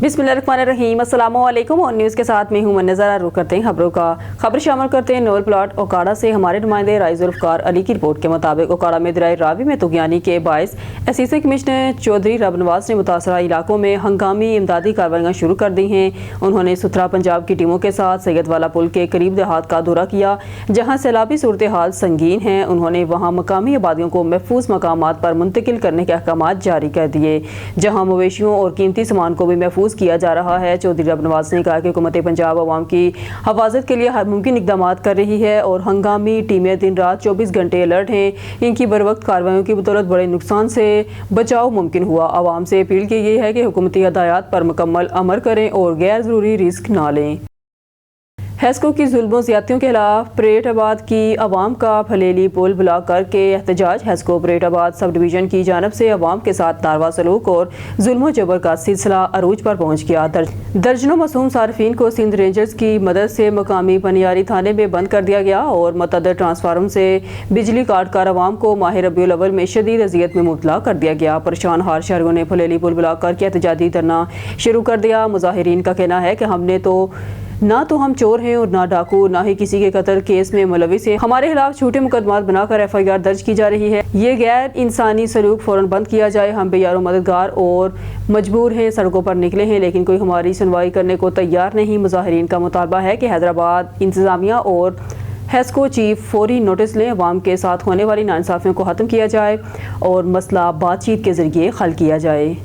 बिस्मिल्लाहिर्रहमानिर्रहीम। अस्सलामु अलैकुम। और न्यूज़ के साथ में हूँ मुन्नज़रा। रुख करते हैं खबरों का। खबर शामिल करते हैं नोल प्लाट ओकाड़ा से। हमारे नुमाइंदे राइजुल्फ़कार अली की रिपोर्ट के मुताबिक ओकाड़ा में दरियाए रावी में तुगयानी के बायस असिस्टेंट कमिश्नर चौधरी रबनवाज ने मुतासरा इलाकों में हंगामी इमदादी कार्रवाइयाँ शुरू कर दी हैं। उन्होंने सुथरा पंजाब की टीमों के साथ सैयद वाला पुल के करीब देहात का दौरा किया, जहाँ सैलाबी सूरत हाल संगीन है। उन्होंने वहाँ मकामी आबादियों को महफूज मकामात पर मुंतकिल करने के अहकाम जारी कर दिए, जहाँ मवेशियों और कीमती सामान को भी महफूज किया जा रहा है। चौधरी रबनवाज ने कहा कि हुकूमत पंजाब अवाम की हिफाजत के लिए हर मुमकिन इकदाम कर रही है और हंगामी टीमें दिन रात 24 घंटे अलर्ट हैं। इनकी बरवक्त कार्रवाइयों की बदौलत बड़े नुकसान से बचाव मुमकिन हुआ। आवाम से अपील की गई है कि हुकूमती हदायत पर मुकम्मल अमल करें और गैर ज़रूरी रिस्क ना लें। हेस्को की जुल्म ज़्यादतियों के खिलाफ परेटाबाद की अवाम का फलेली पुल ब्लॉक करके एहतजाज। हेस्को परेटाबाद सब डिवीज़न की जानब से अवाम के साथ नारवा सलूक और जुल्म जबर का सिलसिला अरूज पर पहुँच गया। दर्जनों मासूम सार्फिन को सिंध रेंजर्स की मदद से मकामी पनियारी थाने में बंद कर दिया गया और मतअद्दद ट्रांसफार्मर से बिजली काट कर अवाम को माह रबीउल अव्वल में शदीद अजियत में मुब्तला कर दिया गया। परेशान हाल शहरों ने फलेली पुल ब्लॉक करके एहतजाजी धरना शुरू कर दिया। मुजाहिरीन का कहना है कि हमने ना तो हम चोर हैं और ना डाकू, ना ही किसी के कत्ल केस में मुलविस हैं। हमारे खिलाफ झूठे मुकदमात बनाकर FIR दर्ज की जा रही है। ये गैर इंसानी सलूक फौरन बंद किया जाए। हम बेयारो मददगार और मजबूर हैं, सड़कों पर निकले हैं, लेकिन कोई हमारी सुनवाई करने को तैयार नहीं। मुजाहिरीन का मुतालबा है कि हैदराबाद इंतजामिया और हेस्को चीफ फौरी नोटिस लें, अवाम के साथ होने वाली नाइंसाफियों को ख़त्म किया जाए और मसला बातचीत के जरिए हल किया जाए।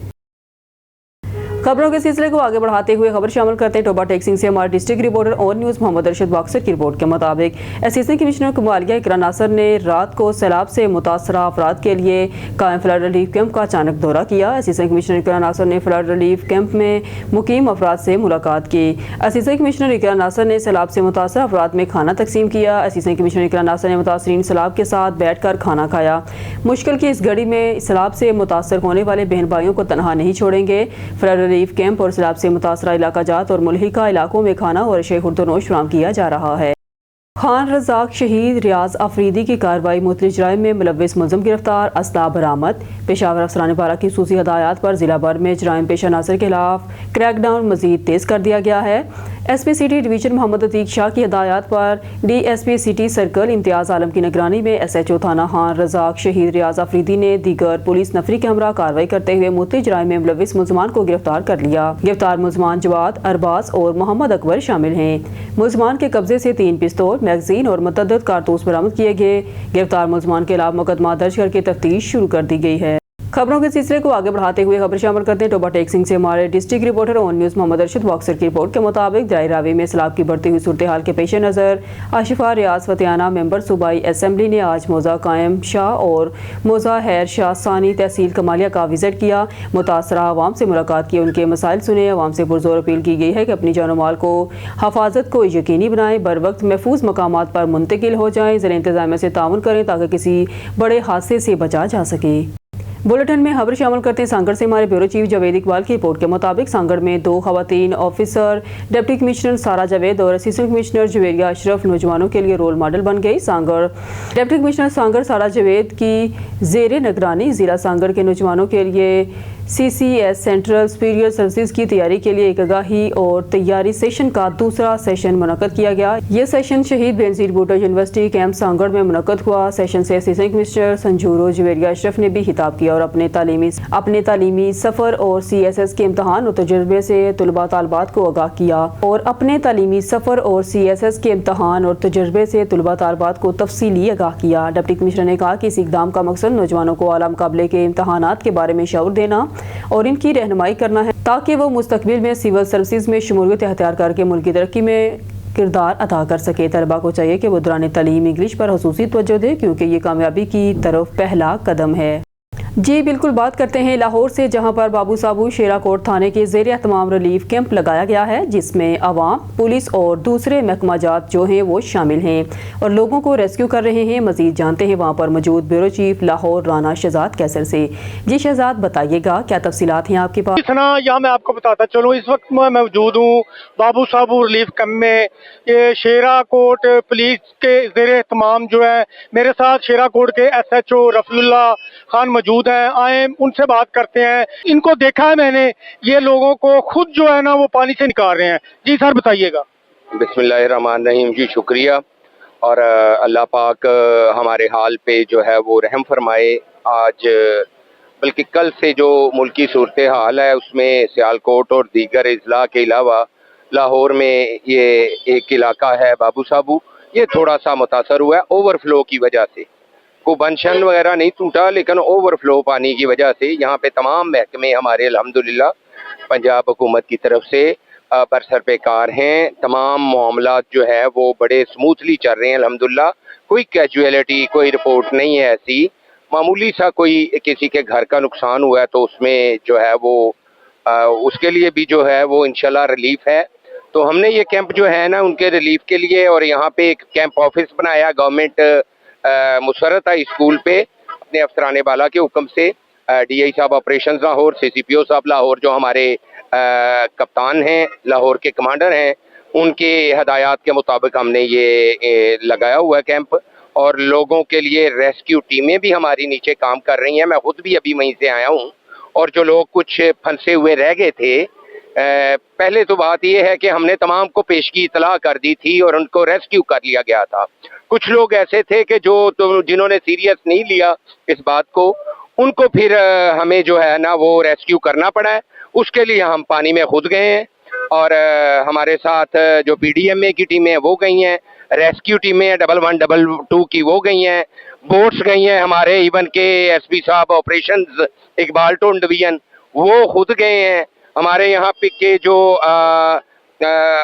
खबरों के सिलसिले को आगे बढ़ाते हुए खबर शामिल करते हैं टोबा टेक्सिंग से। हमारे डिस्ट्रिक्ट रिपोर्टर और न्यूज़ मोहम्मद अरशद बॉक्सर की रिपोर्ट के मुताबिक असिस्टेंट कमिश्नर कुमालिया इकरा नासर ने रात को सैलाब से मुतासरा अफराद के लिए कायम फ्लड रिलीफ कैंप का अचानक दौरा किया। असिस्टेंट कमिश्नर इकरा नासर ने फ्लड रिलीफ कैंप में मुकीम अफराद से मुलाकात की। असिस्टेंट कमिश्नर इकरा नासर ने सैलाब से मुतासरा अफराद में खाना तकसीम किया। असिस्टेंट कमिश्नर इकरा नासर ने मुतासरीन सैलाब के साथ बैठ कर खाना खाया। मुश्किल की इस घड़ी में सैलाब से मुतासर होने वाले बहन भाइयों को तनहा नहीं छोड़ेंगे। फ्लड रिलीफ कैंप और सैलाब से मुतासरा इलाका जात और मुल्हिका इलाकों में खाना और अशे खुर्दनोश फराहम किया जा रहा है। खान रज़ाक शहीद रियाज अफरीदी की कार्रवाई मुख्तलिफ जराइम में मुलव्विस मुलज़म गिरफ्तार, असला बरामद। पेशावर अफसरान पारा की खुसूसी हदायत पर जिला भर में जराइम पेशा नासर के खिलाफ क्रैकडाउन मजीद तेज़ कर दिया गया है। SP city division Mohammad Atiq Shah की हदायत पर DSP city circle Imtiaz Alam की निगरानी में SHO थाना खान रज़ाक शहीद रियाज अफरीदी ने दीगर पुलिस नफरी के हमरा कार्रवाई करते हुए मुख्तलिफ जराइम में मुलव्विस मुलज़मान को गिरफ्तार कर लिया। गिरफ्तार मुलज़मान जवाद, अरबाज और मोहम्मद अकबर शामिल हैं। मुलज़मान के कब्जे से 3 पिस्तौल, मैगजीन और मतअद्दद कारतूस बरामद किए गए। गिरफ्तार मुलज़मान के खिलाफ मुकदमा दर्ज करके तफ्तीश शुरू कर दी गई है। खबरों के सिलसिले को आगे बढ़ाते हुए खबर शामिल करते हैं टोबा टेक्सिंग से। हमारे district reporter on news Mohammad Arshad boxer की रिपोर्ट के मुताबिक दरियाए रावी में सैलाब की बढ़ती हुई सूरत हाल के पेश नज़र आशिफा रियाज फतियाना मेंबर सूबाई असेंबली ने आज मौजा कायम शाह और मौजा हैर शाह सानी तहसील कमालिया का विजिट किया। मुतासरा अवाम से मुलाकात की, उनके मसाइल सुने। अवाम से पुरजोर अपील की गई है कि अपनी जानो माल को हफाजत को यकीनी बनाएं, बर वक्त महफूज मकामात पर मुंतकिल हो जाएं, ज़र इंतजामिया से ताउन करें ताकि किसी बड़े हादसे से बचा जा सके। बुलेटिन में खबर शामिल करते हैं सांगड़ से। हमारे ब्यूरो चीफ जावेद इकबाल की रिपोर्ट के मुताबिक सांगड़ में 2 खवातीन ऑफिसर डिप्टी कमिश्नर सारा जावेद और असिस्टेंट कमिश्नर जुवेरिया अशरफ नौजवानों के लिए रोल मॉडल बन गई। सांगड़ डिप्टी कमिश्नर सांगड़ सारा जावेद की जेर निगरानी जिला सांगड़ के नौजवानों के लिए CCS सेंट्रल सुपीरियर सर्विसेज की तैयारी के लिए एक आगाही और तैयारी सेशन का दूसरा सेशन मुनक्कद किया गया। ये सेशन शहीद बेनजीर भुट्टो यूनिवर्सिटी कैंप सांगड़ में मुनक्कद हुआ। सेशन से असिस्टेंट कमिश्नर संजूरो जुवेरिया अशरफ ने भी खिताब किया और अपने तालीमी सफ़र और CSS के इम्तहान और तजुर्बे से तलबा तालबात को आगाह किया को तफसीली आगाह किया। डिप्टी कमिश्नर ने कहा कि इस इकदाम का मकसद नौजवानों को आला मुकाबले के इम्तहानात के बारे में शऊर देना और इनकी रहनुमाई करना है ताकि वो मुस्तकबिल में सिविल सर्विसेज में शमूलियत अख्तियार करके मुल्क की तरक्की में किरदार अदा कर सके। तलबा को चाहिए कि वो दौरान तालीम इंग्लिश पर खुसूसी तवज्जो दे, क्योंकि ये कामयाबी की तरफ पहला कदम है। जी बिल्कुल, बात करते हैं लाहौर से, जहां पर बाबू साबू शेरा कोट थाने के ज़ेर एहतमाम रिलीफ कैंप लगाया गया है, जिसमें अवाम, पुलिस और दूसरे महकमा जात जो हैं वो शामिल हैं और लोगों को रेस्क्यू कर रहे हैं। मजीद जानते हैं वहां पर मौजूद ब्यूरो चीफ लाहौर राना शहजाद कैसर से। जी शहजाद, बताइएगा क्या तफसीलात हैं आपके पास? यहाँ मैं आपको बताता चलूँ, इस वक्त मैं मौजूद हूँ बाबू साबू रिलीफ कैंप में। ये शेरा कोट पुलिस के ज़ेर एहतमाम जो है, मेरे साथ शेरा कोट के SHO रफीउल्लाह खान मौजूद मौजूद हैं, आए उनसे बात करते हैं। इनको देखा है मैंने, ये लोगों को खुद जो है ना वो पानी से निकाल रहे हैं। जी सर बताइएगा। बिस्मिल्लाहिर्रहमानिर्रहीम जी, शुक्रिया। और अल्लाह पाक हमारे हाल पे जो है वो रहम फरमाए। आज बल्कि कल से जो मुल्की सूरत हाल है उसमें सियालकोट और दीगर अजला के अलावा लाहौर में ये एक इलाका है बाबू साबू, ये थोड़ा सा मुतासर हुआ है ओवरफ्लो की वजह से। को बंशन वगैरह नहीं टूटा, लेकिन ओवरफ्लो पानी की वजह से यहाँ पे तमाम महकमे हमारे अल्हम्दुलिल्लाह पंजाब हुकूमत की तरफ से बरसर पेकार हैं। तमाम मामलात जो है वो बड़े स्मूथली चल रहे हैं अल्हम्दुलिल्लाह। कोई कैजुअलिटी, कोई रिपोर्ट नहीं है ऐसी। मामूली सा कोई किसी के घर का नुकसान हुआ है तो उसमें जो है वो उसके लिए भी जो है वो इंशाल्लाह रिलीफ है। तो हमने ये कैंप जो है ना उनके रिलीफ के लिए, और यहाँ पे एक कैंप ऑफिस बनाया गवर्नमेंट मुसरत है स्कूल पे अपने अफसरान बाला के हुक्म से। DI साहब ऑपरेशन लाहौर, CCPO साहब लाहौर जो हमारे कप्तान हैं, लाहौर के कमांडर हैं, उनके हदायत के मुताबिक हमने ये लगाया हुआ है कैंप। और लोगों के लिए रेस्क्यू टीमें भी हमारी नीचे काम कर रही हैं। मैं खुद भी अभी वहीं से आया हूँ। और जो लोग कुछ फंसे हुए रह गए थे, पहले तो बात यह है कि हमने तमाम को पेशगी इतला कर दी थी और उनको रेस्क्यू कर लिया गया था। कुछ लोग ऐसे थे कि जिन्होंने सीरियस नहीं लिया इस बात को, उनको फिर हमें जो है ना वो रेस्क्यू करना पड़ा है। उसके लिए हम पानी में खुद गए हैं और हमारे साथ जो PDMA की टीमें वो गई हैं, रेस्क्यू टीमें 11 2 की वो गई हैं, बोट्स गई हैं हमारे, इवन के SP साहब ऑपरेशंस इकबाल टोन डिवीजन वो खुद गए हैं। हमारे यहाँ पे के जो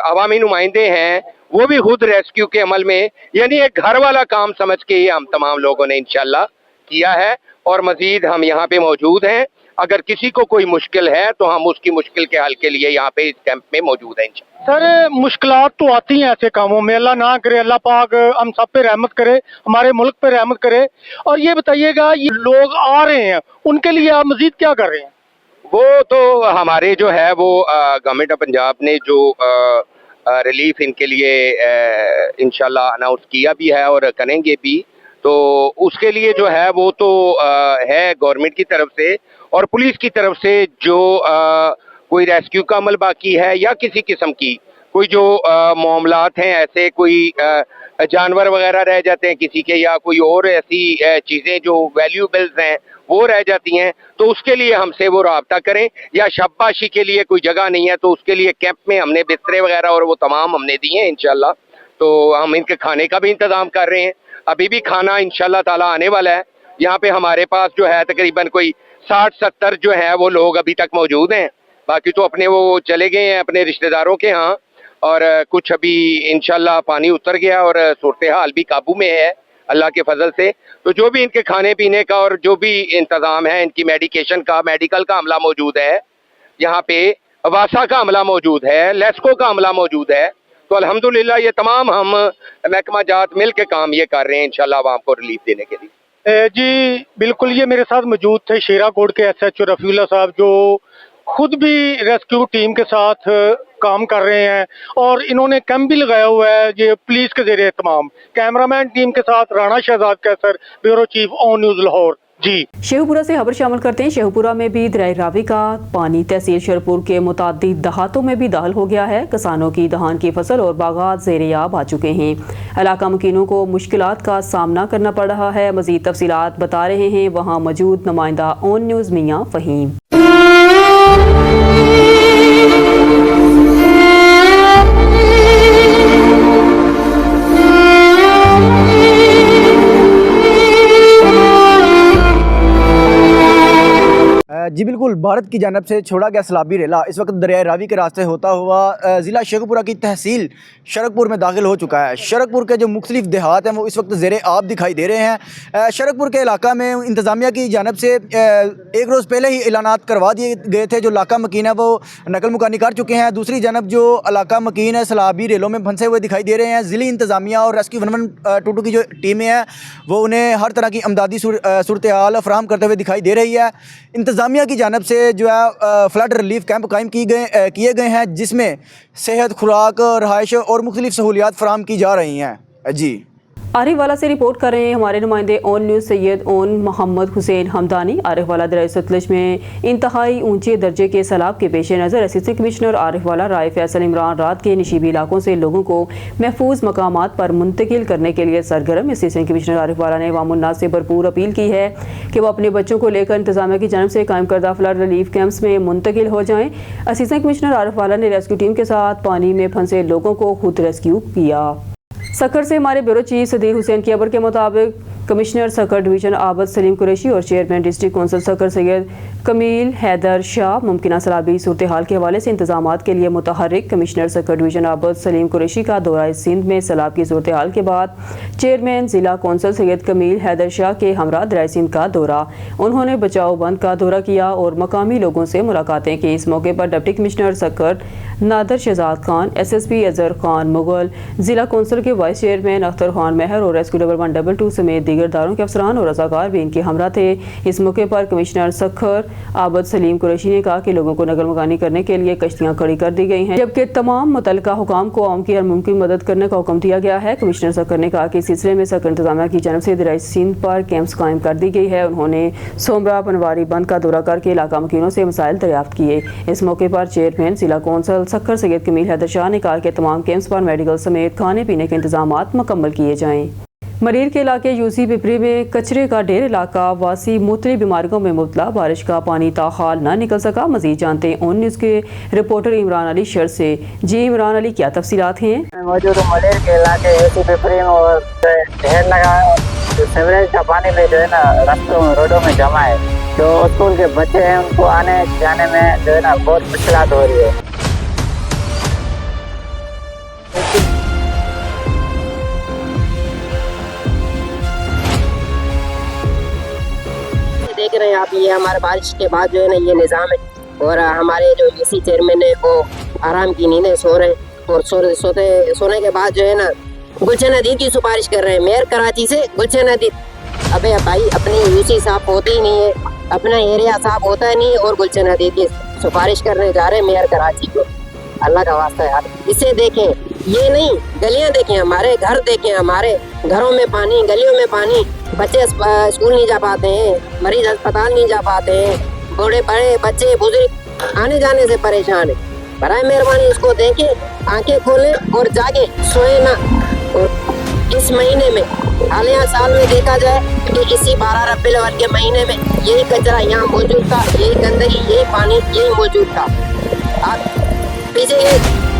अवामी नुमाइंदे हैं वो भी खुद रेस्क्यू के अमल में, यानी एक घर वाला काम समझ के ही हम तमाम लोगों ने इंशाल्लाह किया है। और मजीद हम यहाँ पे मौजूद हैं। अगर किसी को कोई मुश्किल है तो हम उसकी मुश्किल के हल के लिए यहाँ पे इस कैंप में मौजूद हैं। सर मुश्किलात तो आती हैं ऐसे कामों में, अल्लाह ना करे, अल्लाह पाक हम सब पे रहमत करे, हमारे मुल्क पे रहमत करे। और ये बताइएगा, ये लोग आ रहे हैं उनके लिए आप मजीद क्या कर रहे हैं? वो तो हमारे जो है वो गवर्नमेंट ऑफ पंजाब ने जो रिलीफ इनके लिए इंशाल्लाह अनाउंस किया भी है और करेंगे भी। तो उसके लिए जो है वो तो है गवर्नमेंट की तरफ से और पुलिस की तरफ से जो कोई रेस्क्यू का अमल बाकी है या किसी किस्म की कोई जो मामलात हैं, ऐसे कोई जानवर वगैरह रह जाते हैं किसी के, या कोई और ऐसी चीज़ें जो वैल्यूएबल्स हैं वो रह जाती हैं, तो उसके लिए हमसे वो रब्ता करें। या शबबाशी के लिए कोई जगह नहीं है तो उसके लिए कैंप में हमने बिस्तरे वगैरह और वो तमाम हमने दिए हैं इंशाल्लाह। तो हम इनके खाने का भी इंतज़ाम कर रहे हैं। अभी भी खाना इंशाल्लाह ताला आने वाला है। यहाँ पे हमारे पास जो है तकरीबन कोई 60-70 जो है वो लोग अभी तक मौजूद हैं। बाकी तो अपने वो चले गए हैं अपने रिश्तेदारों के यहाँ, और कुछ अभी इंशाल्लाह पानी उतर गया और सूरत हाल भी काबू में है अल्लाह के फजल से। तो जो भी इनके खाने पीने का और जो भी इंतज़ाम है, इनकी मेडिकेशन का, मेडिकल का अमला मौजूद है, यहाँ पे वासा का अमला मौजूद है, लेस्को का अमला मौजूद है। तो अल्हम्दुलिल्लाह ये तमाम हम महकमा जात मिल के काम ये कर रहे हैं इंशाल्लाह आवाम को रिलीफ देने के लिए। जी बिल्कुल, ये मेरे साथ मौजूद थे शेराकोट के SHO रफ़ीउल्लाह साहब, जो खुद भी रेस्क्यू टीम के साथ काम कर रहे हैं और इन्होंने कैंप भी लगाया हुआ है ये पुलिस के ज़रिए तमाम। कैमरामैन टीम के साथ Rana Shahzad Qaiser, bureau chief on news Lahore. जी शेखपुरा से खबर शामिल करते हैं। शेखपुरा में भी दरिया रावी का पानी तहसील शेरपुर के मुतादिद दहातों में भी दाखिल हो गया है। किसानों की धान की फसल और बागात ज़ेर-ए-आब आ चुके हैं। इलाका मकीनों को मुश्किलात का सामना करना पड़ रहा है। मज़ीद तफसीलात बता रहे हैं वहाँ मौजूद नुमाइंदा ऑन न्यूज़ मियाँ फ़हीम। जी बिल्कुल, भारत की जानब से छोड़ा गया सैलाबी रेला इस वक्त दरिया रावी के रास्ते होता हुआ ज़िला शेखपुरा की तहसील शरकपुर में दाखिल हो चुका है। शरकपुर के जो मुख्तलिफ देहात हैं वो इस वक्त ज़ेर-ए-आब दिखाई दे रहे हैं। शरकपुर के इलाका में इंतज़ामिया की जानब से एक रोज़ पहले ही ऐलानात करवा दिए गए थे। जो इलाका मकीन है वो नकल मुकानी कर चुके हैं। दूसरी जानब जो इलाका मकीन है सैलाबी रेलों में फंसे हुए दिखाई दे रहे हैं। ज़िली इंतज़ामिया और रेस्क्यू 1122 की जो टीमें हैं वो उन्हें हर तरह की अमदादी सूरत हाल फराहम करते हुए दिखाई दे रही है। इंतज़ामिया की जानब से जो है फ्लड रिलीफ कैंप कायम किए गए हैं, जिसमें सेहत, खुराक, रहाइश और मुख्तलिफ सहूलियात फराहम की जा रही हैं। जी आरिफवाला से रिपोर्ट कर रहे हैं हमारे नुमाइंदे ऑन न्यूज़ सैयद ओन मोहम्मद हुसैन हमदानी। आरिफवाला दरियाए सतलुज में इंतहाई ऊंचे दर्जे के सैलाब के पेश नज़र असिस्टेंट कमिश्नर आरिफवाला राय फैसल इमरान रात के नशीबी इलाकों से लोगों को महफूज मकामात पर मुंतकिल करने के लिए सरगर्म। असिस्टेंट कमिश्नर आरिफवाला ने अवामुन्नास से भरपूर अपील की है कि वो अपने बच्चों को लेकर इंतजामिया की जानब से कायम करदा फ्लड रिलीफ कैंप्स में मुंतकिल हो जाएँ। असिस्टेंट कमिश्नर आरिफवाला ने रेस्क्यू टीम के साथ पानी में फंसे लोगों को खुद रेस्क्यू किया। सक्खर से हमारे ब्यूरो चीफ सदीर हुसैन की खबर के मुताबिक कमिश्नर सक्खर डिवीजन आबद सलीम कुरैशी और chairman district council Sukkur Syed Kamil Haider Shah मुमकिन सैलाबी सूरत हाल के हवाले से इंतजामात के लिए मुतहर्रिक। कमिश्नर सक्खर डिवीजन आबद सलीम कुरैशी का दौरा सिंध में सैलाब की सूरत हाल के बाद चेयरमैन जिला कौंसिल सैयद कमील हैदर शाह के हमरा दरियाए सिंध का दौरा। उन्होंने बचाव बंद का दौरा किया और मकामी लोगों से मुलाकातें की। इस मौके पर deputy commissioner Sukkur Nadir Shahzad Khan, SSP Azhar Khan Mughal, जिला कौंसिल के वाइस चेयरमैन अख्तर खान मेहर और रेस्क्यू डबल 122 समेत दीगर दारों के अफसरान और रज़ाकार भी इनके हमरा थे। इस मौके पर कमिश्नर सक्खर आबद सलीम कुरैशी ने कहा कि लोगों को नकल मकानी करने के लिए कश्तियां खड़ी कर दी गई हैं, जबकि तमाम मुतल्लिका हुकाम को आवाम की हर मुमकिन मदद करने का हुक्म दिया गया है। कमिश्नर सक्खर ने कहा कि इस सिलसिले में सक्खर इंतजामिया की जानब से दरियाए सिंध पर कैंप्स कायम कर दी गई है। उन्होंने सोमरा पनवारी बंद का दौरा करके इलाका मकीनों से मसाइल दरियाफ्त किए। इस मौके पर चेयरमैन जिला कौंसिल सक्खर सैयद कमील हैदर शाह ने कहा कि तमाम कैंप्स पर मेडिकल समेत खाने पीने के इंतजामात मुकम्मल किए जाएँ। मरीर के इलाके यूसी पिपरी में कचरे का ढेर इलाका वासी मुख्तलिफ बीमारियों में मुबतला। बारिश का पानी ताहाल न निकल सका। मजीद जानते हैं ऑन न्यूज़ के रिपोर्टर इमरान अली शर से। जी इमरान अली, क्या तफसीलात हैं? मौजूद मलेर के इलाके यूसी पिपरी में और ढेर लगा जो सीवरेज का पानी में जो है ना रास्तों में रोडों में जमा है। जो स्कूल के बच्चे हैं उनको आने जाने में जो है ना बहुत मुश्किलात हो रही है। देख रहे हैं आप, ये हमारे बारिश के बाद जो है ना ये निज़ाम है और हमारे जो यूसी चेयरमैन है वो आराम की नींदें सो रहे हैं और सोने के बाद जो है ना गुलशन अदीद की सिफारिश कर रहे हैं मेयर कराची से। गुलशन अदीद अबे भाई अपनी यूसी साफ होती ही नहीं है, अपना एरिया साफ होता ही नहीं है और गुलशन अदीद की सिफारिश करने जा रहे हैं मेयर कराची को। अल्लाह का वास्ता है यार, इसे देखें, ये नहीं गलियां देखें, हमारे घर देखें, हमारे घरों में पानी, गलियों में पानी, बच्चे स्कूल नहीं जा पाते हैं, मरीज अस्पताल नहीं जा पाते हैं, बूढ़े बड़े बच्चे बुजुर्ग आने जाने से परेशान है। बराए मेहरबानी इसको देखें, आंखें खोलें और जागे, सोए ना। और इस महीने में हालिया साल में देखा जाए कि इसी 12 रबीउल अव्वल के महीने में यही कचरा यहाँ मौजूद था, यही गंदगी, यही पानी यही मौजूद था। आप पीछे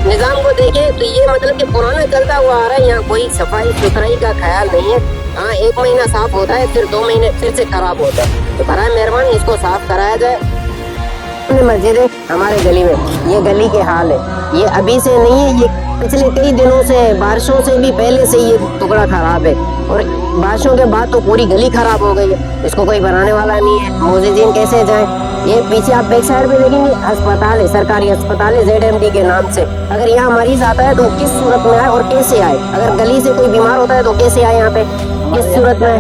निज़ाम को देखें तो ये मतलब कि पुराना चलता हुआ आ रहा है, यहाँ कोई सफाई सुथराई का ख्याल नहीं है। हाँ, 1 महीना साफ होता है, फिर 2 महीने फिर से खराब होता है। तो बराए मेहरबानी इसको साफ कराया जाए। मस्जिद है हमारे गली में, ये गली के हाल है, ये अभी से नहीं है, ये पिछले कई दिनों से, बारिशों से भी पहले से ये टुकड़ा खराब है और बारिशों के बाद तो पूरी गली खराब हो गई है। इसको कोई बनाने वाला नहीं है। मुअज्जिजीन कैसे जाएं? ये पीछे आप बैक साइड में देखेंगे अस्पताल है, सरकारी अस्पताल है ZMD के नाम से। अगर यहाँ मरीज आता है तो किस सूरत में आए और कैसे आए? अगर गली से कोई बीमार होता है तो कैसे आए यहाँ पे, किस सूरत में?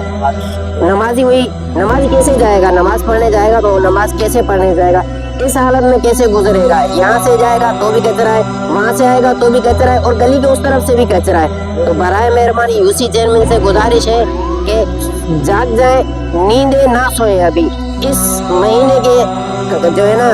नमाजी कैसे जाएगा? नमाज पढ़ने जाएगा तो नमाज कैसे पढ़ने जाएगा? इस हालत में कैसे गुजरेगा? यहाँ से जाएगा तो भी कचरा है, वहाँ से आएगा तो भी कचरा है और गली के उस तरफ से भी कचरा है। तो बराए मेहरबानी यूसी चेयरमैन से गुजारिश है कि जाग जाए, नींदें ना सोए। अभी इस महीने के जो है ना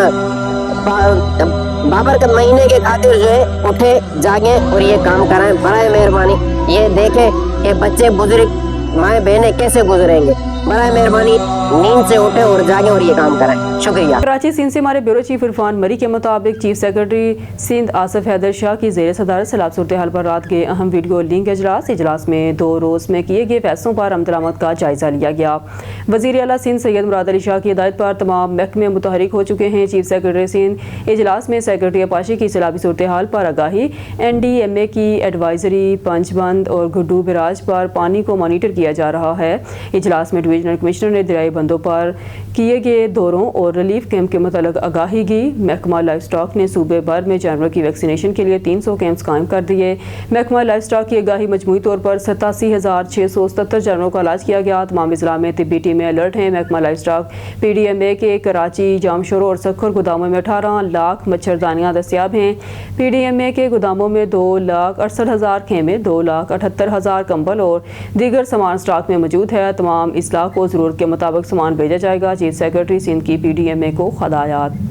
बाबरकत महीने के खातिर जो है उठे, जागे और ये काम कराएं। बराए मेहरबानी ये देखें कि बच्चे बुजुर्ग माए बहने कैसे गुजरेंगे। बराए मेहरबानी नींद से उठे और जागे और ये काम करें। शुक्रिया। कराची सिंध से हमारे ब्यूरो चीफ इरफान मरी के मुताबिक चीफ सेक्रेटरी सिंध आसिफ हैदर शाह की ज़ेर सदारत सैलाब सूरत हाल पर रात के अहम वीडियो लिंक इजलास में 2 रोज़ में किए गए फैसलों पर अमल का जायजा लिया गया। वज़ीर आला सिंध सैयद मुराद अली शाह की हिदायत पर तमाम महकमे मुतहरिक हो चुके हैं। चीफ सेक्रेटरी सिंध इजलास में सेक्रेटरी अपाशी की सैलाबी सूरत हाल पर आगाही, NDMA की एडवाइजरी, पंचबंद और गुड्डू बिराज पर पानी को मॉनिटर किया जा रहा है। इजलास में डिवीजनल कमिश्नर ने दरियाई ज़रूरतमंदों पर किए गए दौरों और रिलीफ कैंप के मतलब आगाही की। महकमा लाइफ स्टॉक ने सूबे भर में जानवरों की वैक्सीनेशन के लिए 300 कैंप्स कायम कर दिए। महकमा लाइफ स्टॉक की आगाही मजमूई तौर पर 87,677 जानवरों का इलाज किया गया। तमाम इजला में तिब्बी टीमें अलर्ट हैं। महकमा लाइफ स्टॉक PDMA के कराची, जामशोरो और सक्खर गोदामों में 18 लाख मच्छरदानियाँ दस्तियाब हैं। PDMA के गोदामों में 2,68,000 खेमे, 2,78,000 कंबल और दीगर सामान स्टॉक में मौजूद है। तमाम इस्लाह को ज़रूरत के मुताबिक सामान भेजा जाएगा। चीफ सेक्रेटरी सिंध की PDMA को हदायत।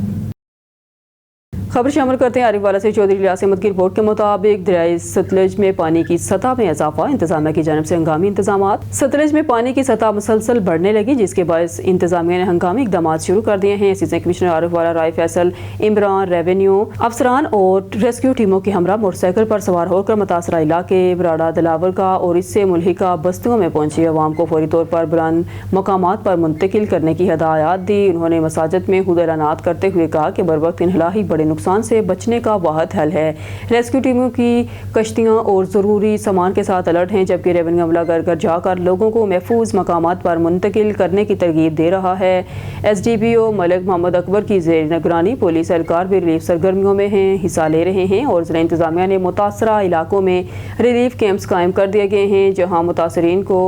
खबर शामिल करते हैं आरिफवाला से। चौधरी इलियास अहमद की रिपोर्ट के मुताबिक दरियाए सतलज में पानी की सतह में इजाफा, इंतजामिया की जानिब से हंगामी इंतजाम। सतलज में पानी की सतह मुसलसल बढ़ने लगी, जिसके बायस इंतजामिया ने हंगामी इकदाम शुरू कर दिए हैं। Assistant commissioner Arifwala Rai Faisal Imran, revenue अफसरान और रेस्क्यू टीमों के हमरा मोटरसाइकिल पर सवार होकर मुतासरा इलाके बराड़ा, दिलावर का और इससे मुल्हिका बस्तियों में पहुंची। अवाम को फौरी तौर पर बुलंद मकामात पर मुंतकिल करने की हदायत दी। उन्होंने मसाजिद में खुद ऐलानात करते हुए कहा कि बर वक्त इन्हला ही बड़े नुकसान से बचने का वाहिद हल है। रेस्क्यू टीमों की कश्तियां और ज़रूरी सामान के साथ अलर्ट हैं, जबकि रेवेन्यू अमला घर घर जाकर लोगों को महफूज मकामात पर मुंतकिल करने की तरगीब दे रहा है। SDPO मलिक मोहम्मद अकबर की ज़ेर निगरानी पुलिस एहलकार भी रिलीफ सरगर्मियों में हैं, हिस्सा ले रहे हैं और ज़िला इंतजामिया ने मुतासरा इलाकों में रिलीफ कैंप्स कायम कर दिए गए हैं, जहाँ मुतासरीन को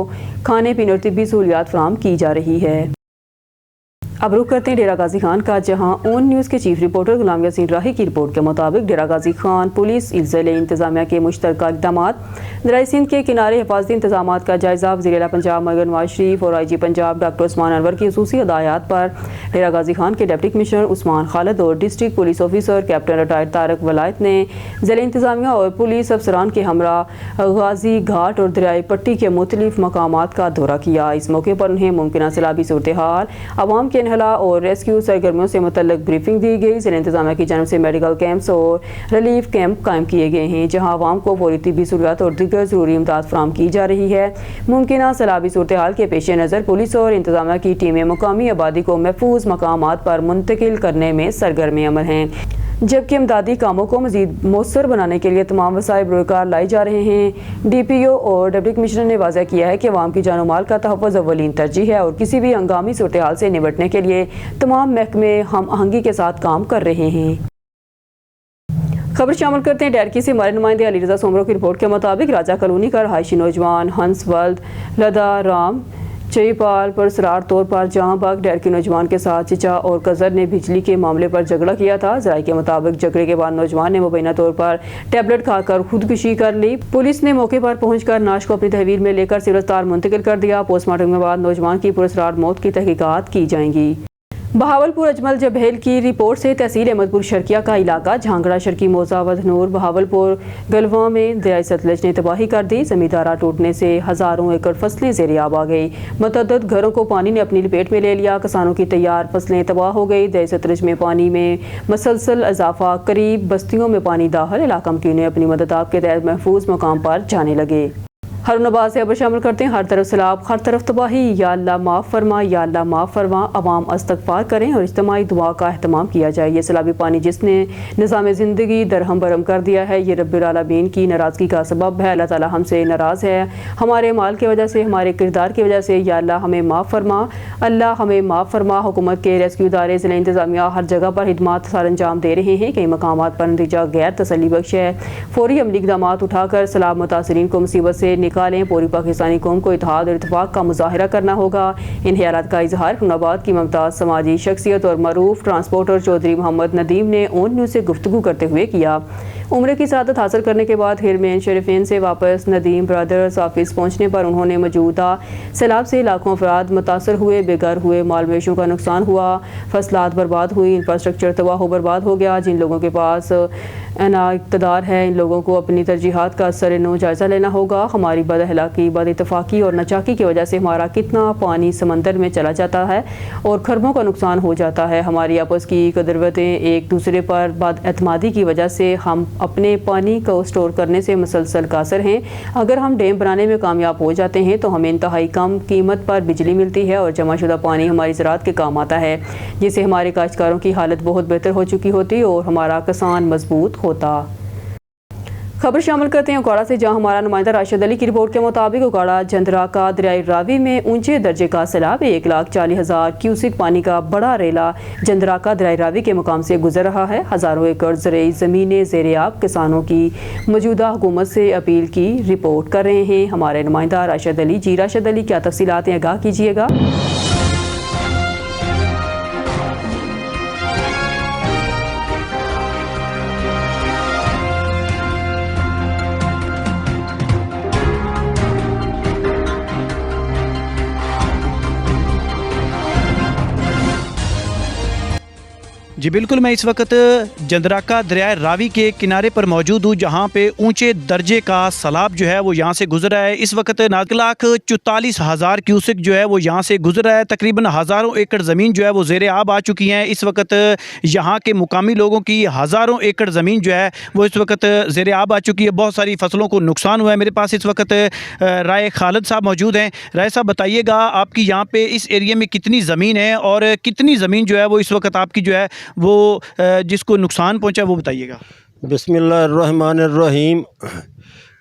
खाने पीने और तिब्बी सहूलियात फराहम की जा रही है। अब रुख करते हैं डेरा गाजी खान का, जहां ON न्यूज़ के चीफ रिपोर्टर गुलाम यासीन राही की रिपोर्ट के मुताबिक डेरा गाजी खान पुलिस ज़िले इंतजामिया के मुश्तरका इक़दाम, दरियाए सिंध के किनारे हिफाजती इंतजाम का जायजा। वज़ीर पंजाब मगर नवाज शरीफ और IG पंजाब डॉक्टर उस्मान अनवर की खुसूसी हदायत पर डेरा गाजी खान के डिप्टी कमिश्नर उस्मान खालिद और district police officer captain retired Tariq Wilayat ने ज़िले इंतजामिया और पुलिस अफसरान के हमरा गाजी घाट और दरियाई पट्टी के मुख्तलिफ मकामात का दौरा किया। इस मौके पर उन्हें मुमकिन सैलाबी सूरत हाल, आवाम के इन्हला और रेस्क्यू सरगर्मियों से मुतल्लिक ब्रीफिंग दी गई। ज़िला इंतजामिया की जानिब से मेडिकल कैंप्स और रिलीफ कैंप कायम किए गए हैं, जहां आवाम को फौरी तिब्बी सहूलियात और दीगर ज़रूरी इमदाद फराहम की जा रही है। मुमकिन सैलाबी सूरत हाल के पेश नज़र पुलिस और इंतजामिया की टीमें मुकामी आबादी को महफूज मकामात पर मुंतकिल करने में सरगर्म अमल हैं, जबकि इमदादी कामों को मज़ीद मौसर बनाने के लिए तमाम वसाइल बरोकार लाई जा रहे हैं। DPO और डिप्टी कमिश्नर ने वाज़ह किया है कि अवाम की जान माल का तहफ़्फ़ुज़ अव्वलीन तरजीह है और किसी भी हंगामी सूरत हाल से निपटने के लिए तमाम महकमे हम आहंगी के साथ काम कर रहे हैं। खबर शामिल करते हैं डैरकी से। हमारे नुमाइंदे अली रज़ा सोमरो की रिपोर्ट के मुताबिक राजा कॉलोनी का रहायशी नौजवान हंस वल्द लदा राम चईपाल पर सरार तौर पर जहां बाग डैर के नौजवान के साथ चिचा और कजर ने बिजली के मामले पर झगड़ा किया था। जराये के मुताबिक झगड़े के बाद नौजवान ने मुबैना तौर पर टैबलेट खाकर खुदकुशी कर ली। पुलिस ने मौके पर पहुंचकर नाश को अपनी तहवील में लेकर सिविल अस्पताल मुंतकिल कर दिया। पोस्टमार्टम के बाद नौजवान की पुरस्कार मौत की तहकीकात की जाएंगी। बहावलपुर अजमल जबहेल की रिपोर्ट से तहसील अहमदपुर शर्किया का इलाका झांगड़ा शर्की मौजा वधनूर बहावलपुर गलवा में दरियाए सतलज ने तबाही कर दी। जमींदारा टूटने से हज़ारों एकड़ फसलें ज़ेर-ए-आब आ गई। मुतअद्दिद घरों को पानी ने अपनी लपेट में ले लिया। किसानों की तैयार फसलें तबाह हो गई। दरियाए सतलज में पानी में मसलसल इजाफा, करीब बस्तियों में पानी दाखिल। इलाका मकीन ने अपनी मदद के तहत महफूज मकाम पर जाने लगे। हरुनबाद से अब शामिल करते हैं। हर तरफ सैलाब, हर तरफ तबाही, या अल्लाह माफ़ फरमा, या अल्लाह माफ़ फरमा। अवाम इस्तग़फ़ार करें और इज्तिमाई दुआ का अहतमाम किया जाए। ये सैलाबी पानी जिसने निज़ाम ज़िंदगी दरहम बरहम कर दिया है, ये रब्बुल आलमीन की नाराज़गी का सबब है। अल्लाह ताला हमसे नाराज़ है, हमारे माल की वजह से, हमारे किरदार की वजह से। या अल्लाह हमें माफ़ फरमा, अल्लाह हमें माफ़ फरमा। हुकूमत के रेस्क्यू इदारे ज़िला इंतज़ामिया हर जगह पर हिदमात सर अंजाम दे रहे हैं। कई मकामात पर नतीजा गैर तसल्ली बख्श है। फौरी अमली इक़दाम उठाकर सैलाब मुतासरीन को मुसीबत से निकालें। पूरी पाकिस्तानी कौम को इत्तेहाद और इत्तेफाक का मुजाहिरा करना होगा। इन ख्यालात का इजहार हुर्नाबाद की मुमताज़ समाजी शख्सियत और मरूफ ट्रांसपोर्टर चौधरी मोहम्मद नदीम ने ON न्यूज़ से गुफ्तगू करते हुए किया। उम्र की सआदत हासिल करने के बाद हिरमैन शरीफेन से वापस नदीम ब्रदर्स ऑफिस पहुँचने पर उन्होंने मौजूदा सैलाब से लाखों अफराद मुतासर हुए, बेघर हुए, माल मवेशियों का नुकसान हुआ, फसलात बर्बाद हुई, इंफ्रास्ट्रक्चर तबाह बर्बाद हो गया। जिन लोगों के पास इक़्तिदार है, इन लोगों को अपनी तरजीहात का सर-ए-नौ जायज़ा लेना होगा। हमारी बदअखलाक़ी, बदइत्तेफ़ाक़ी और नाचाकी की वजह से हमारा कितना पानी समंदर में चला जाता है और खरबों का नुकसान हो जाता है। हमारी आपस की कदरवतें, एक दूसरे पर बदएतमादी की वजह से हम अपने पानी को स्टोर करने से मुसलसल कासर हैं। अगर हम डैम बनाने में कामयाब हो जाते हैं तो हमें इंतहाई कम कीमत पर बिजली मिलती है और जमाशुदा पानी हमारी ज़राअत के काम आता है, जिससे हमारे काश्तकारों की हालत बहुत बेहतर हो चुकी होती और हमारा किसान मजबूत होता। खबर शामिल करते हैं उकाड़ा से, जहां हमारा नुमाइंदा राशिद अली की रिपोर्ट के मुताबिक उकाड़ा जंदराका दरियाई रावी में ऊंचे दर्जे का सैलाब 1,40,000 क्यूसिक पानी का बड़ा रेला जंदराका दरियाई रावी के मुकाम से गुजर रहा है। हज़ारों एकड़ ज़रूरी ज़मीनें ज़ेर-ए-आब, किसानों की मौजूदा हुकूमत से अपील की रिपोर्ट कर रहे हैं हमारे नुमाइंदा राशिद अली। जी राशिद अली, क्या तफसीलात हैं, आगाह कीजिएगा। जी बिल्कुल, मैं इस वक्त जंदराका दरिया रावी के किनारे पर मौजूद हूँ, जहाँ पे ऊंचे दर्जे का सैलाब जो है वो यहाँ से गुजर रहा है। इस वक्त 1,44,000 क्यूसिक जो है वो यहाँ से गुजर रहा है। तकरीबन हज़ारों एकड़ ज़मीन जो है वो ज़ेरे आब आ चुकी हैं। इस वक्त यहाँ के मुकामी लोगों की हज़ारों एकड़ ज़मीन जो है वो इस वक्त ज़ेरे आब आ चुकी है। बहुत सारी फसलों को नुकसान हुआ है। मेरे पास इस वक्त राय खालिद साहब मौजूद हैं। राय साहब, बताइएगा आपकी यहाँ पे इस एरिया में कितनी ज़मीन है और कितनी ज़मीन जो है वो इस वक्त आपकी जो है वो जिसको नुकसान पहुंचा वो बताइएगा। बिस्मिल्लाहिर्रहमानिर्रहीम।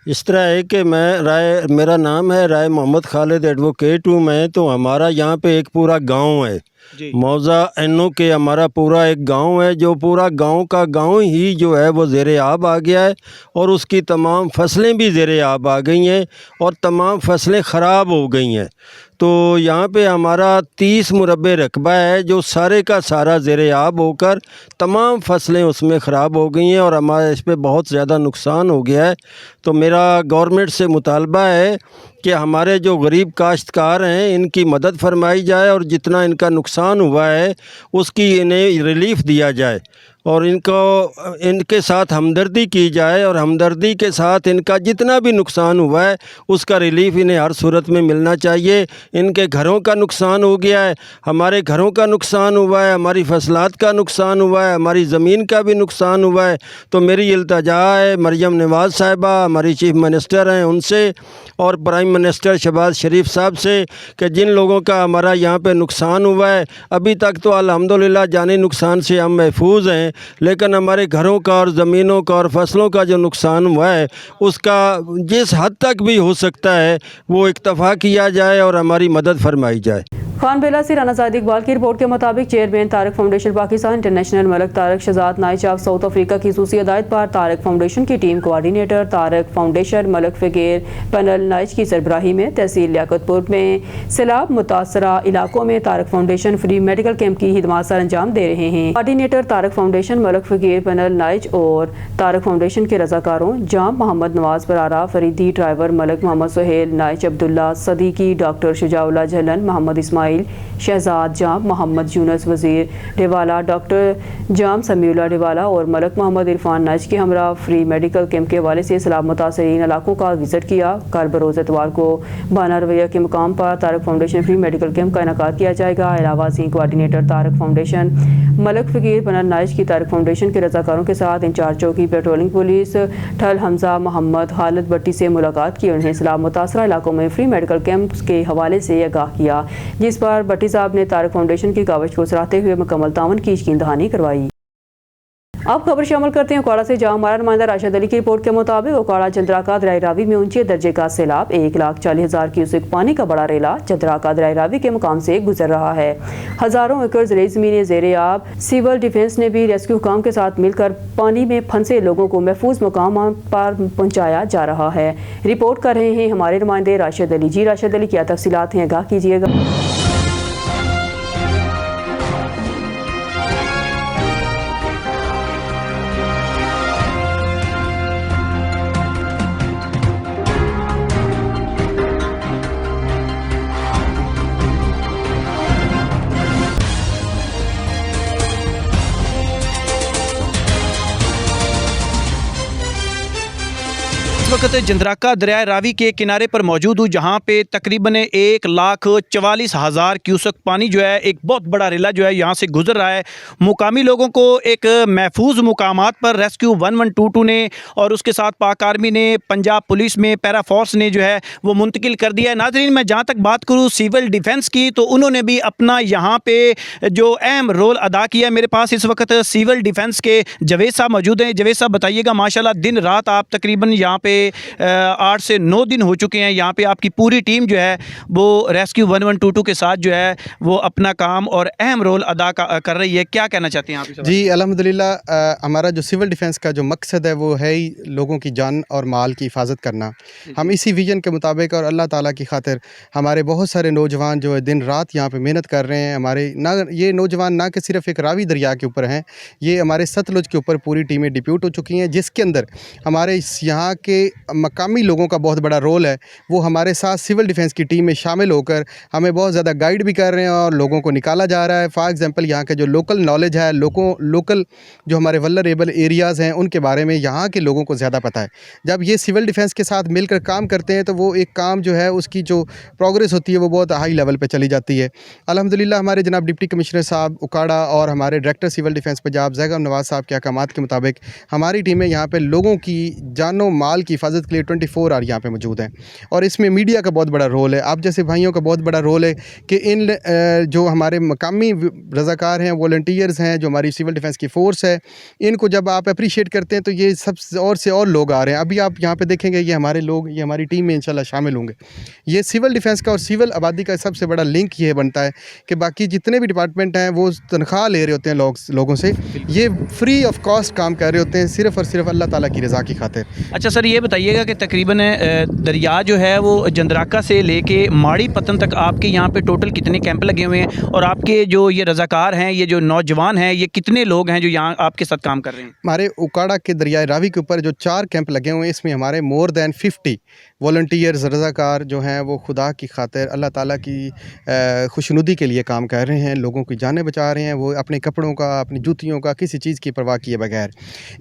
इस तरह है कि मेरा नाम है राय मोहम्मद खालिद, एडवोकेट हूँ मैं। तो हमारा यहाँ पे एक पूरा गांव है, मौज़ा एनो के हमारा पूरा एक गांव है, जो पूरा गांव का गांव ही जो है वो ज़ेरे आब आ गया है और उसकी तमाम फसलें भी ज़ेरे आब आ गई हैं और तमाम फसलें ख़राब हो गई हैं। तो यहाँ पे हमारा 30 मुरब्बे रकबा है, जो सारे का सारा ज़ेरे आब होकर तमाम फसलें उसमें ख़राब हो गई हैं और हमारा इस पे बहुत ज़्यादा नुकसान हो गया है। तो मेरा गवर्नमेंट से मुतालबा है कि हमारे जो गरीब काश्तकार हैं इनकी मदद फरमाई जाए और जितना इनका नुकसान हुआ है उसकी इन्हें रिलीफ़ दिया जाए और इनके साथ हमदर्दी की जाए और हमदर्दी के साथ इनका जितना भी नुकसान हुआ है उसका रिलीफ़ इन्हें हर सूरत में मिलना चाहिए। इनके घरों का नुकसान हो गया है, हमारे घरों का नुकसान हुआ है, हमारी फसलात का नुकसान हुआ है, हमारी ज़मीन का भी नुकसान हुआ है। तो मेरी इल्तजा है मरियम नवाज़ साहिबा, हमारी चीफ़ मिनिस्टर हैं, उनसे और प्राइम मिनिस्टर शहबाज शरीफ साहब से कि जिन लोगों का हमारा यहाँ पे नुकसान हुआ है, अभी तक तो अल्हम्दुलिल्लाह जानी नुकसान से हम महफूज हैं, लेकिन हमारे घरों का और ज़मीनों का और फसलों का जो नुकसान हुआ है उसका जिस हद तक भी हो सकता है वो इक्तफ़ा किया जाए और हमारी मदद फरमाई जाए। खान बेला से राना ज़ाहिद इकबाल की रिपोर्ट के मुताबिक chairman Tariq foundation Pakistan international Malik Tariq Shahzad Naich of South Africa की खसूसी हिदायत पर तारक फाउंडेशन की team coordinator Tariq foundation Malak Faqir पैनल नाइच की सरबराही में तहसील लियाकतपुर में सैलाब मुतासरा इलाकों में Tariq foundation free medical camp की खिदमत सर अंजाम दे रहे हैं। कोआर्डिनेटर तारक फाउंडेशन मलक फ़कीर पैनल नाइच और तारक फाउंडेशन के रजाकारों जाम मोहम्मद नवाज बरारा फरीदी, ड्राइवर मलक मोहम्मद सुहेल नाइच, अब्दुल्ला सदीकी, डॉक्टर शुजाउल्लाह झलन, मोहम्मद इस्माइल शहजाद जाम, मोहम्मद यूनुस वजीर डेवाला, डॉक्टर जाम समीउल्लाह डेवाला और मलक मोहम्मद इरफान नाइच के हमरा फ्री मेडिकल कैंप के हवाले से सैलाब मुतासरीन इलाकों का विजिट किया। कल बरोज़ एतवार को बाना रवैया के मुकाम पर Tariq foundation free medical camp का इनेकाद किया जाएगा। अलावा सी कोआर्डिनेटर तारक फाउंडेशन मलक फ़कीर पैनल नाइच की तारक फाउंडेशन के रजाकारों के साथ इंचार्ज चौकी पेट्रोलिंग पुलिस ठल हमजा मोहम्मद खालिद भट्टी से मुलाकात की। उन्हें सैलाब मुतासरा इलाकों में फ्री मेडिकल कैंप के हवाले से आगाह किया, जिस पर भट्टी साहब ने तारक फाउंडेशन की कावश को सराहते हुए मुकम्मल तावन की यकीन दहानी करवाई। अब खबर शामिल करते हैं उकाड़ा से, जहां हमारा नुमाइंदा राशिद अली की रिपोर्ट के मुताबिक उकाड़ा जंदराका दरियाई रावी में ऊंचे दर्जे का सैलाब 1,40,000 क्यूसिक पानी का बड़ा रेला जंदराका दरियाई रावी के मुकाम से गुजर रहा है। हजारों एकड़ ज़रूरी ज़मीनें ज़ेरे आब। सिविल डिफेंस ने भी रेस्क्यू हुकाम के साथ मिलकर पानी में फंसे लोगों को महफूज मुकाम पर पहुँचाया जा रहा है। रिपोर्ट कर रहे हैं हमारे नुमाइंदे राशिद अली। जी राशिद अली, क्या तफसीलात हैं, आगाह कीजिएगा। इस वक्त जंद्राका दरिया रावी के किनारे पर मौजूद हूँ, जहाँ पे तकरीबन 1,44,000 क्यूसेक पानी जो है, एक बहुत बड़ा रेला जो है यहाँ से गुजर रहा है। मुकामी लोगों को एक महफूज मुकामात पर रेस्क्यू 1122 ने और उसके साथ पाक आर्मी ने, पंजाब पुलिस में, पैरा फोर्स ने जो है वो मुंतकिल कर दिया है। नाज़रीन, मैं जहाँ तक बात करूँ सिविल डिफेंस की, तो उन्होंने भी अपना यहाँ पे जो अहम रोल अदा किया। मेरे पास इस वक्त सिविल डिफेंस के जवेद साहब मौजूद हैं। जवेद साहब, बताइएगा, माशाल्लाह दिन रात आप तकरीबन यहाँ पे 8 से 9 दिन हो चुके हैं, यहाँ पे आपकी पूरी टीम जो है वो रेस्क्यू 1122 के साथ जो है वो अपना काम और अहम रोल अदा कर रही है। क्या कहना चाहते हैं आप इस बारे में? जी अल्हम्दुलिल्लाह, हमारा जो सिविल डिफेंस का जो मकसद है वो है ही लोगों की जान और माल की हिफाजत करना। हम इसी विजन के मुताबिक और अल्लाह ताला की खातिर हमारे बहुत सारे नौजवान जो है दिन रात यहाँ पे मेहनत कर रहे हैं। हमारे ना ये नौजवान ना कि सिर्फ एक रावी दरिया के ऊपर हैं, ये हमारे सतलुज के ऊपर पूरी टीमें डिप्यूट हो चुकी हैं, जिसके अंदर हमारे यहाँ के मकामी लोगों का बहुत बड़ा रोल है। वो हमारे साथ सिविल डिफेंस की टीम में शामिल होकर हमें बहुत ज़्यादा गाइड भी कर रहे हैं और लोगों को निकाला जा रहा है। फॉर एग्ज़ाम्पल, यहाँ के जो लोकल नॉलेज है, लोकल जो हमारे वल्नरेबल एरियाज़ हैं उनके बारे में यहाँ के लोगों को ज़्यादा पता है। जब ये सिविल डिफेंस के साथ मिलकर काम करते हैं तो वो एक काम जो है उसकी जो प्रोग्रेस होती है वो बहुत हाई लेवल पे चली जाती है। अल्हम्दुलिल्लाह, हमारे जनाब डिप्टी कमिश्नर साहब उकाड़ा और हमारे director civil defence Punjab Zaigham Nawaz साहब के अहकामात के मुताबिक हमारी टीमें यहाँ पे लोगों की जानो माल की हिफाजत के लिए 24 आवर यहाँ पे मौजूद हैं। और इसमें मीडिया का बहुत बड़ा रोल है, आप जैसे भाइयों का बहुत बड़ा रोल है कि इन जो हमारे मकामी रज़ाकार हैं, वॉलंटियर्स हैं, जो हमारी सिविल डिफेंस की फ़ोर्स है, इनको जब आप अप्रिशिएट करते हैं तो ये सब और से और लोग आ रहे हैं। अभी आप यहाँ पे देखेंगे ये हमारे लोग, ये हमारी टीम में इंशाल्लाह शामिल होंगे। ये सिविल डिफेंस का और सिविल आबादी का सबसे बड़ा लिंक ये बनता है कि बाकी जितने भी डिपार्टमेंट हैं वो तनख्वाह ले रहे होते हैं लोगों से, ये फ्री ऑफ कॉस्ट काम कर रहे होते हैं सिर्फ़ और सिर्फ अल्लाह ताला की रज़ा की खातिर। अच्छा सर, ये बताइएगा कि तकरीबन दरिया जो है वो जंद्राका से लेके माड़ी पतन तक आपके यहाँ पे टोटल कितने कैंप लगे हुए हैं, और आपके जो ये रज़ाकार हैं, ये जो नौजवान हैं, ये कितने लोग हैं जो यहाँ आपके साथ काम कर रहे हैं? हमारे उकाड़ा के दरियाए रावी के ऊपर जो 4 कैंप लगे हुए हैं, इसमें हमारे मोर दैन 50 वॉलंटियर्स रज़ाकार जो हैं वो खुदा की खातिर अल्लाह ताला की खुशनुदी के लिए काम कर रहे हैं, लोगों की जानें बचा रहे हैं। वो अपने कपड़ों का, अपनी जूतियों का, किसी चीज़ की परवाह किए बगैर।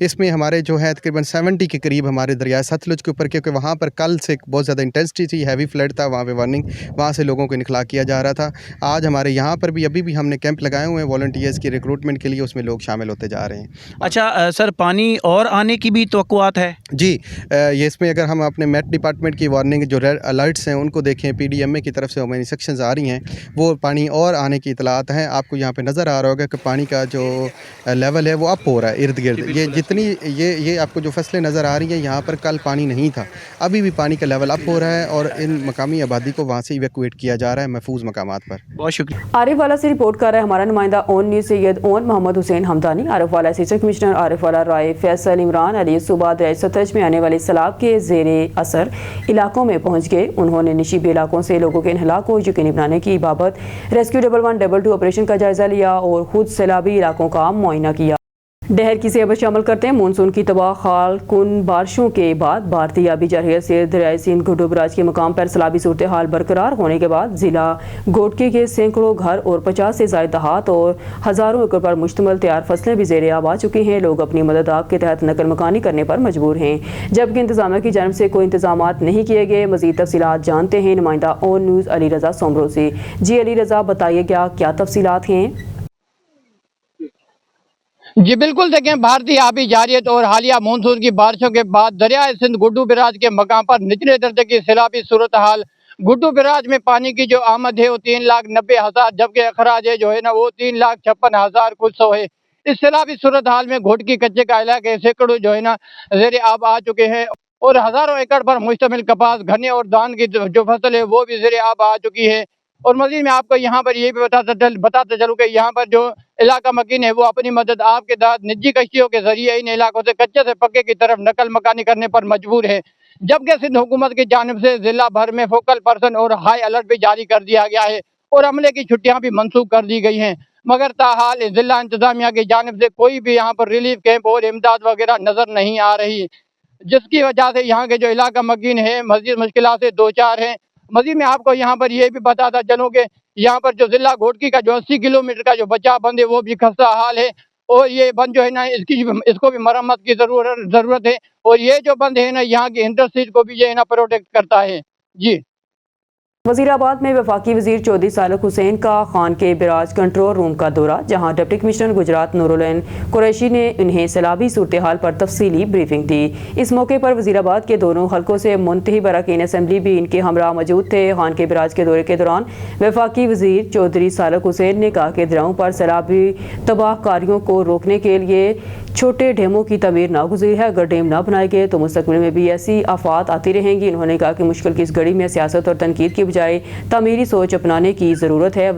इसमें हमारे जो है तकरीबन 70 के करीब हमारे दरिया सतलुज के ऊपर, क्योंकि वहाँ पर कल से बहुत ज़्यादा इंटेंसिटी थी, हैवी फ्लड था, वहाँ पे वार्निंग, वहाँ से लोगों को निकला किया जा रहा था। आज हमारे यहाँ पर भी अभी भी हमने कैंप लगाए हुए हैं वॉलंटियर्स की रिक्रूटमेंट के लिए, उसमें लोग शामिल होते जा रहे हैं। अच्छा सर, पानी और आने की भी तवक्कुआत है? जी, ये इसमें अगर हम अपने मेट डिपार्टमेंट की वार्निंग जो रेड अलर्ट्स हैं उनको देखें, PDMA की तरफ से हमें इंस्ट्रक्शंस आ रही हैं, वो पानी और आने की इतलात हैं। आपको यहाँ पे नज़र आ रहा होगा कि पानी का जो लेवल है वो अप हो रहा है इर्द गिर्द। ये जितनी ये आपको जो फसलें नज़र आ रही हैं, यहाँ पर कल पानी नहीं था, अभी भी पानी का लेवल अप हो रहा है और इन मकामी आबादी को वहाँ से इवैक्यूएट किया जा रहा है महफूज मकामात पर। बहुत शुक्रिया। आरिफ वाला से रिपोर्ट कर रहा है हमारा नुमाइंदा on news Syed Aon Mohammad Hussain Hamdani. Arifwala assistant commissioner Arif वाला राय फैसल इमरान अली सुबह दरियाई सतलज में आने वाले सैलाब के ज़ेरे असर इलाकों में पहुँच गए। उन्होंने निशीबी इलाकों से लोगों के इन्हला को यकीनी बनाने की बाबत रेस्क्यू 1122 ऑपरेशन का जायजा लिया और खुद सैलाबी इलाकों का मुआयना किया। डहर की सेब शामिल करते हैं। मानसून की तबाह खाल कुन बारिशों के बाद भारतीय आबी जारहियत से दरियाई सिंध घुड्डू बराज के मकाम पर सैलाबी सूरत हाल बरकरार होने के बाद जिला घोटके के सैकड़ों घर और 50 से ज़ायद दहात और हज़ारों एकड़ पर मुश्तमिल तैयार फसलें भी ज़ेरे आब आ चुकी हैं। लोग अपनी मदद आप के तहत नकल मकानी करने पर मजबूर हैं, जबकि इंतजामिया की जानब से कोई इंतजाम नहीं किए गए। मज़ीद तफसीलात जानते हैं नुमाइंदा ऑन न्यूज़ अली रज़ा सोमरो से। जी अली रज़ा, बताइएगा क्या तफसीलात हैं? जी बिल्कुल, देखें, भारतीय आबी जारियत और हालिया मानसून की बारिशों के बाद दरियाए सिंध गुड्डू बिराज के मकाम पर निचले दर्जे की सैलाबी सूरत हाल। गुड्डू बिराज में पानी की जो आमद है वो 3,90,000, जबकि अखराज जो है ना वो 3,56,000 कुछ सौ है। इस सैलाबी सूरत हाल में घोटकी कच्चे का इलाके सैकड़ों जो है ना ज़ेरे आब आ चुके हैं और हज़ारों एकड़ पर मुश्तमिल कपास, गन्ने और धान की जो फसल है वो भी ज़ेरे आब आ चुकी है। और मज़ीद में आपको यहाँ पर ये भी बताते चलूँ कि यहाँ पर जो इलाका मकीन है वो अपनी मदद आपके तहत निजी कश्तियों के जरिए इन इलाकों से कच्चे से पक्के की तरफ नकल मकानी करने पर मजबूर है। जबकि सिंध हुकूमत की जानिब से जिला भर में फोकल पर्सन और हाई अलर्ट भी जारी कर दिया गया है और अमले की छुट्टियाँ भी मनसूख कर दी गई हैं। मगर ताहाल जिला इंतजामिया की जानिब से कोई भी यहाँ पर रिलीफ कैंप और इमदाद वगैरह नजर नहीं आ रही, जिसकी वजह से यहाँ के जो इलाका मकीन है मज़ीद मुश्किलात से दो चार हैं। मज़ीद में आपको यहाँ पर ये भी बताता चलूँ कि यहाँ पर जो जिला घोटकी का जो 80 किलोमीटर का जो बचाव बंद है वो भी खस्ता हाल है और ये बंद जो है ना इसको भी मरम्मत की ज़रूरत है। और ये जो बंद है ना यहाँ की इंडस्ट्रीज को भी ये ना प्रोटेक्ट करता है। जी। वज़ीराबाद में वफाकी वज़ीर चौधरी सालक हुसैन का खान के बराज कंट्रोल रूम का दौरा, जहां डिप्टी कमिश्नर गुजरात नूरुल कुरैशी ने उन्हें सैलाबी सूरत हाल पर तफसीली ब्रीफिंग दी। इस मौके पर वज़ीराबाद के दोनों हलकों से मुंतखब अरकान असम्बली भी इनके हमरा मौजूद थे। खान के बराज के दौरे के दौरान वफाकी वज़ीर चौधरी सालक हुसैन ने कहा कि दरियाओं पर सैलाबी तबाहकारियों को रोकने के लिए छोटे डैमों की तमीर नागुज़ीर है। अगर डैम ना बनाए गए तो मुस्तकबिल में भी ऐसी आफात आती रहेंगी। उन्होंने कहा कि मुश्किल की इस घड़ी में सियासत और तनकीद की बजाय तामीरी सोच अपनाने की ज़रूरत है।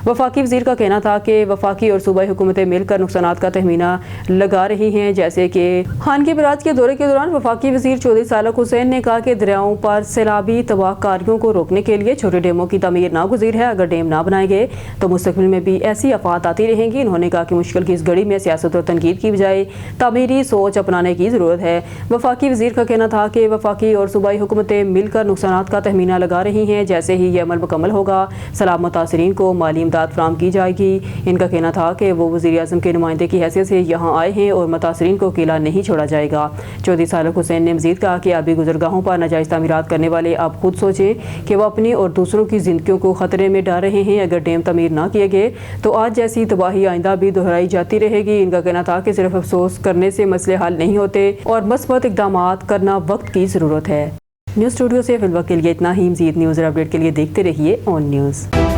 वफाकी वज़ीर का कहना था कि वफाकी और सूबाई हुकूमतें मिलकर नुकसानात का तहमीना लगा रही हैं। जैसे कि खान के बराज के दौरे के दौरान वफाकी वज़ीर चौधरी सालक हुसैन ने कहा कि दरियाओं पर सैलाबी तबाहकारियों को रोकने के लिए छोटे डैमों की तमीर नागुज़ीर है। अगर डैम ना बनाए गए तो मुस्तकबिल में भी ऐसी आफात आती रहेंगी। उन्होंने कहा कि मुश्किल की इस घड़ी में सियासत और तनकीद की बजाय तामीरी सोच अपनाने की ज़रूरत है। वफाकी वज़ीर का कहना था कि वफाकी और सूबाई हुकूमतें मिलकर नुकसानात का तहमीना लगा रही हैं। जैसे ही यह अमल मुकम्मल होगा सैलाब मुतासरीन को माली इमदाद फराहम की जाएगी। इनका कहना था कि वो वज़ीर आज़म के नुमाइंदे की हैसियत से यहाँ आए हैं और मुतासरीन को अकेला नहीं छोड़ा जाएगा। चौधरी सालक हुसैन ने मज़ीद कहा कि आबी गुज़रगाहों पर नाजायज़ तामीरात करने वाले आप खुद सोचें कि वह अपनी और दूसरों की ज़िंदगियों को ख़तरे में डाल रहे हैं। अगर डैम तमीर ना किए गए तो आज जैसी तबाही आइंदा भी दोहराई जाती रहेगी। इनका कहना था कि सिर्फ अफसोस करने से मसले हल नहीं होते और मस्बत इक़दामात करना वक्त की ज़रूरत है। न्यूज़ स्टूडियो से फिलहाल के लिए इतना ही। मज़ीद न्यूज़ और अपडेट के लिए देखते रहिए ऑन न्यूज़।